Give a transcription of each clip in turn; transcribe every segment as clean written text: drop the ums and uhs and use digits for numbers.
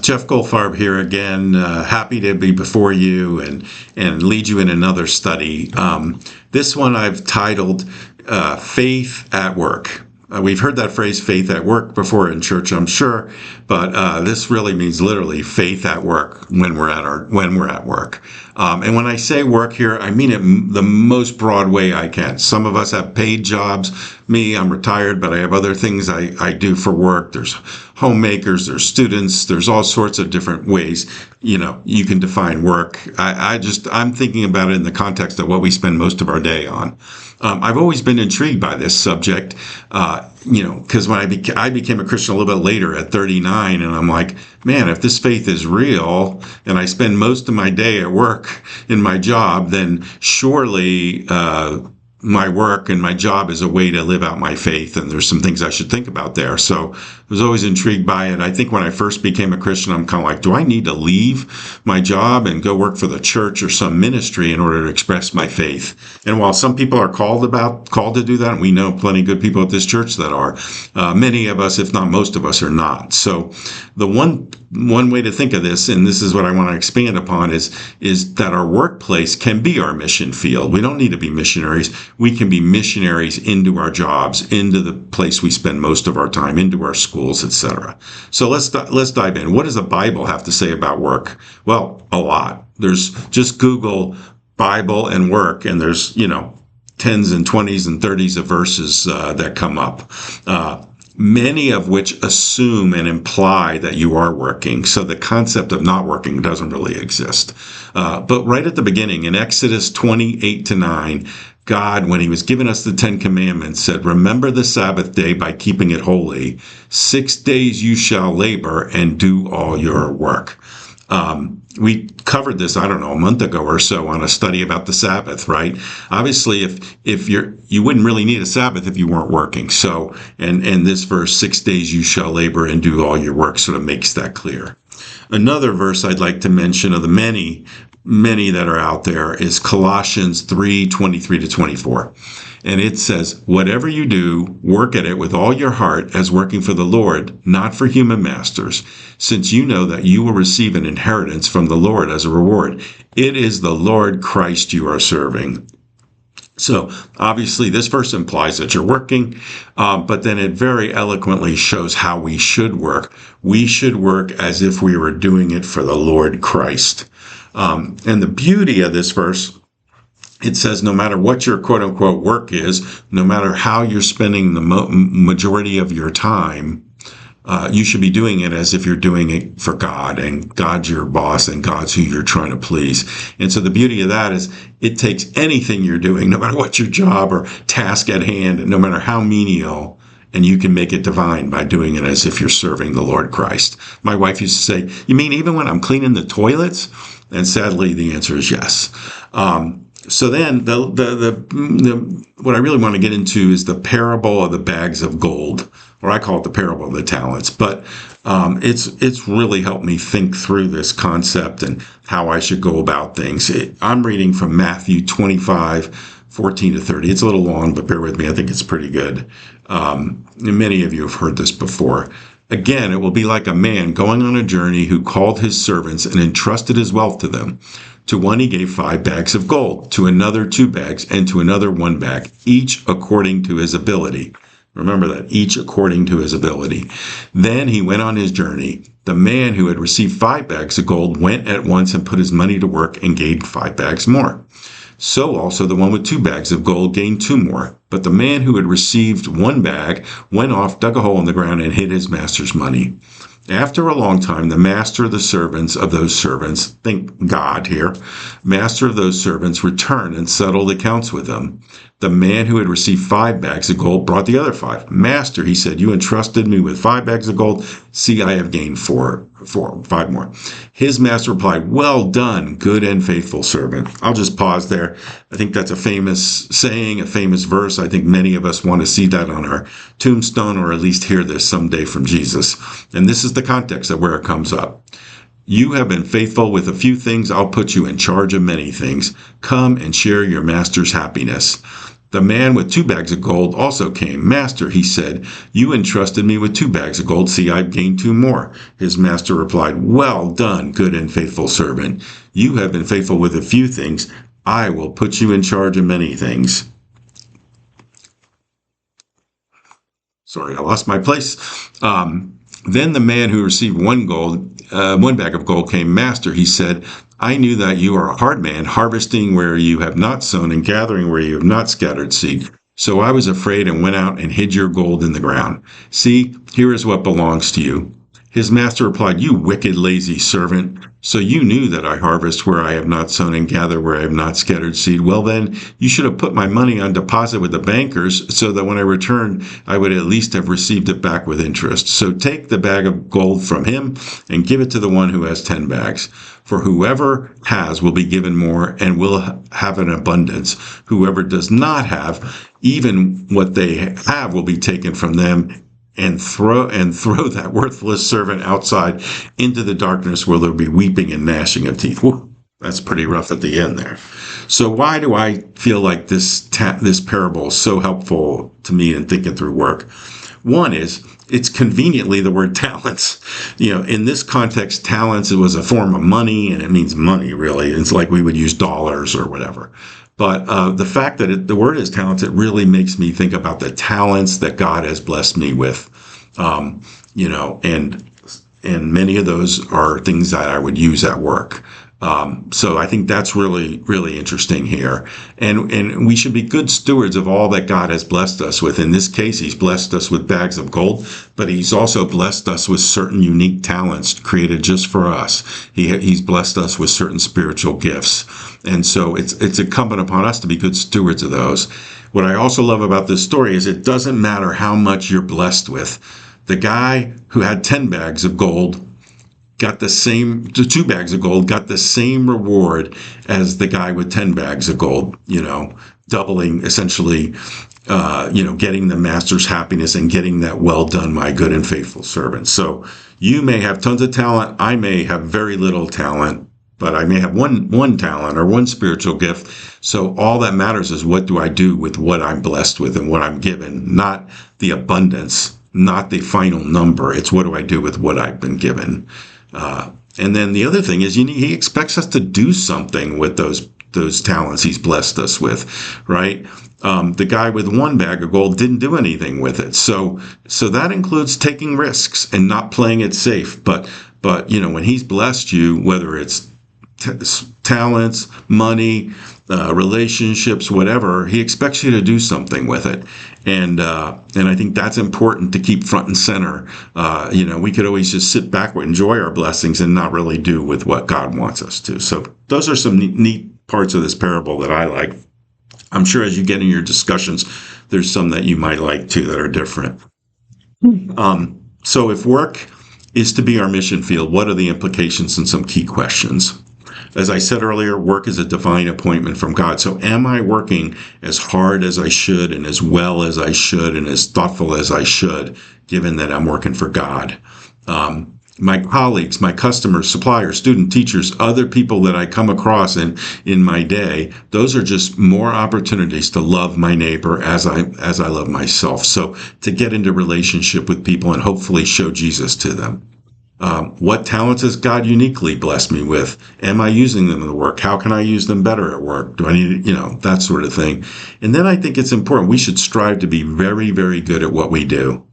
Jeff Goldfarb here again. Happy to be before you and lead you in another study. This one I've titled Faith at Work. We've heard that phrase "faith at work" before in church, I'm sure, but this really means literally faith at work when we're at work. And when I say work here, I mean it the most broad way I can. Some of us have paid jobs. Me, I'm retired, but I have other things I do for work. There's homemakers, there's students, there's all sorts of different ways, you can define work. I'm thinking about it in the context of what we spend most of our day on. I've always been intrigued by this subject, because when I became a Christian a little bit later at 39, and I'm like, man, if this faith is real and I spend most of my day at work in my job, then surely my work and my job is a way to live out my faith, and there's some things I should think about there. So I was always intrigued by it. I think when I first became a Christian, I'm kind of like, do I need to leave my job and go work for the church or some ministry in order to express my faith? And while some people are called to do that, and we know plenty of good people at this church that are, many of us, if not most of us, are not. So the one way to think of this, and this is what I want to expand upon, is that our workplace can be our mission field. We don't need to be missionaries. We can be missionaries into our jobs, into the place we spend most of our time, into our schools, etc. So let's dive in. What does the Bible have to say about work? Well, a lot. There's just Google Bible and work, and there's, tens and 20s and 30s of verses that come up. Many of which assume and imply that you are working. So the concept of not working doesn't really exist. But right at the beginning, in Exodus 28-9, God, when he was giving us the 10 Commandments, said, remember the Sabbath day by keeping it holy. 6 days you shall labor and do all your work. We covered this, a month ago or so on a study about the Sabbath, right? Obviously, if you wouldn't really need a Sabbath if you weren't working. So, and this verse, 6 days you shall labor and do all your work, sort of makes that clear. Another verse I'd like to mention of the many that are out there is Colossians 3:23-24. And it says, whatever you do, work at it with all your heart as working for the Lord, not for human masters, since you know that you will receive an inheritance from the Lord as a reward. It is the Lord Christ you are serving. So obviously this verse implies that you're working, but then it very eloquently shows how we should work. We should work as if we were doing it for the Lord Christ. And the beauty of this verse, it says no matter what your quote-unquote work is, no matter how you're spending the majority of your time, you should be doing it as if you're doing it for God, and God's your boss, and God's who you're trying to please. And so the beauty of that is it takes anything you're doing, no matter what your job or task at hand, no matter how menial, and you can make it divine by doing it as if you're serving the Lord Christ. My wife used to say, you mean even when I'm cleaning the toilets? And sadly, the answer is yes. So then what I really want to get into is the parable of the bags of gold, or I call it the parable of the talents. But it's really helped me think through this concept and how I should go about things. I'm reading from Matthew 25:14-30. It's a little long, but bear with me. I think it's pretty good. Many of you have heard this before. Again, it will be like a man going on a journey who called his servants and entrusted his wealth to them. To one he gave 5 bags of gold, to another 2 bags, and to another 1 bag, each according to his ability. Remember that, each according to his ability. Then he went on his journey. The man who had received 5 bags of gold went at once and put his money to work and gained 5 bags more. So also the one with 2 bags of gold gained 2 more. But the man who had received 1 bag went off, dug a hole in the ground, and hid his master's money. After a long time, the master of those servants, think God here, master of those servants returned and settled accounts with them. The man who had received 5 bags of gold brought the other 5. Master, he said, you entrusted me with 5 bags of gold. See, I have gained 5 more. His master replied, well done, good and faithful servant. I'll just pause there. I think that's a famous saying, a famous verse. I think many of us want to see that on our tombstone, or at least hear this someday from Jesus. And this is the context of where it comes up. You have been faithful with a few things. I'll put you in charge of many things. Come and share your master's happiness. The man with 2 bags of gold also came. Master, he said, you entrusted me with 2 bags of gold. See, I've gained 2 more. His master replied, well done, good and faithful servant. You have been faithful with a few things. I will put you in charge of many things. Sorry, I lost my place. Then the man who received 1 bag of gold came. Master, he said, I knew that you are a hard man, harvesting where you have not sown and gathering where you have not scattered seed. So I was afraid and went out and hid your gold in the ground. See, here is what belongs to you. His master replied, you wicked, lazy servant. So you knew that I harvest where I have not sown and gather where I have not scattered seed. Well, then you should have put my money on deposit with the bankers so that when I return, I would at least have received it back with interest. So take the bag of gold from him and give it to the one who has 10 bags. For whoever has will be given more and will have an abundance. Whoever does not have, even what they have will be taken from them, and throw that worthless servant outside into the darkness where there'll be weeping and gnashing of teeth. Whew, that's pretty rough at the end there. So why do I feel like this parable is so helpful to me in thinking through work? One is it's conveniently the word talents. In this context, talents, it was a form of money, and it means money, really. It's like we would use dollars or whatever. But the fact that the word is talents, it really makes me think about the talents that God has blessed me with, and many of those are things that I would use at work. So I think that's really, really interesting here. And we should be good stewards of all that God has blessed us with. In this case, he's blessed us with bags of gold, but he's also blessed us with certain unique talents created just for us. He's blessed us with certain spiritual gifts. And so it's incumbent upon us to be good stewards of those. What I also love about this story is it doesn't matter how much you're blessed with. The guy who had 10 bags of gold got the 2 bags of gold, got the same reward as the guy with 10 bags of gold, doubling essentially, getting the master's happiness and getting that well done, my good and faithful servant. So you may have tons of talent. I may have very little talent, but I may have one talent or one spiritual gift. So all that matters is what do I do with what I'm blessed with and what I'm given, not the abundance, not the final number. It's what do I do with what I've been given. And then the other thing is he expects us to do something with those talents he's blessed us with, right? The guy with 1 bag of gold didn't do anything with it. So that includes taking risks and not playing it safe. But when he's blessed you, whether it's talents, money, relationships, whatever, he expects you to do something with it. And I think that's important to keep front and center. We could always just sit back and enjoy our blessings and not really do with what God wants us to. So those are some neat parts of this parable that I like. I'm sure as you get in your discussions, there's some that you might like too that are different. So if work is to be our mission field, what are the implications and some key questions? As I said earlier, work is a divine appointment from God. So am I working as hard as I should and as well as I should and as thoughtful as I should, given that I'm working for God? My colleagues, my customers, suppliers, students, teachers, other people that I come across in my day, those are just more opportunities to love my neighbor as I love myself. So to get into relationship with people and hopefully show Jesus to them. What talents has God uniquely blessed me with? Am I using them in the work? How can I use them better at work? Do I need, that sort of thing. And then I think it's important. We should strive to be very, very good at what we do.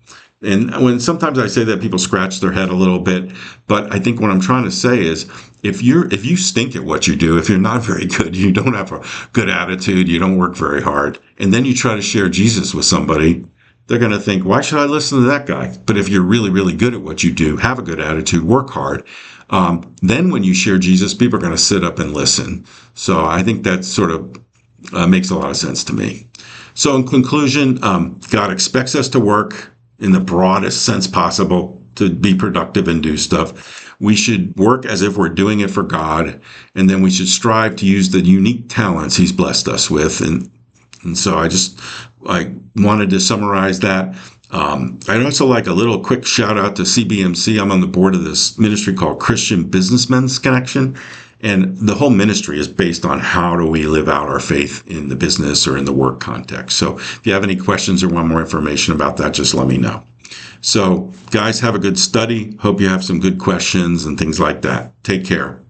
And when sometimes I say that, people scratch their head a little bit. But I think what I'm trying to say is if you stink at what you do, if you're not very good, you don't have a good attitude, you don't work very hard, and then you try to share Jesus with somebody, they're going to think, why should I listen to that guy? But if you're really, really good at what you do, have a good attitude, work hard, then when you share Jesus, people are going to sit up and listen. So I think that sort of makes a lot of sense to me. So in conclusion, God expects us to work in the broadest sense possible, to be productive and do stuff. We should work as if we're doing it for God, and then we should strive to use the unique talents he's blessed us with. And so I wanted to summarize that. I'd also like a little quick shout out to CBMC. I'm on the board of this ministry called Christian Businessmen's Connection. And the whole ministry is based on how do we live out our faith in the business or in the work context. So if you have any questions or want more information about that, just let me know. So guys, have a good study. Hope you have some good questions and things like that. Take care.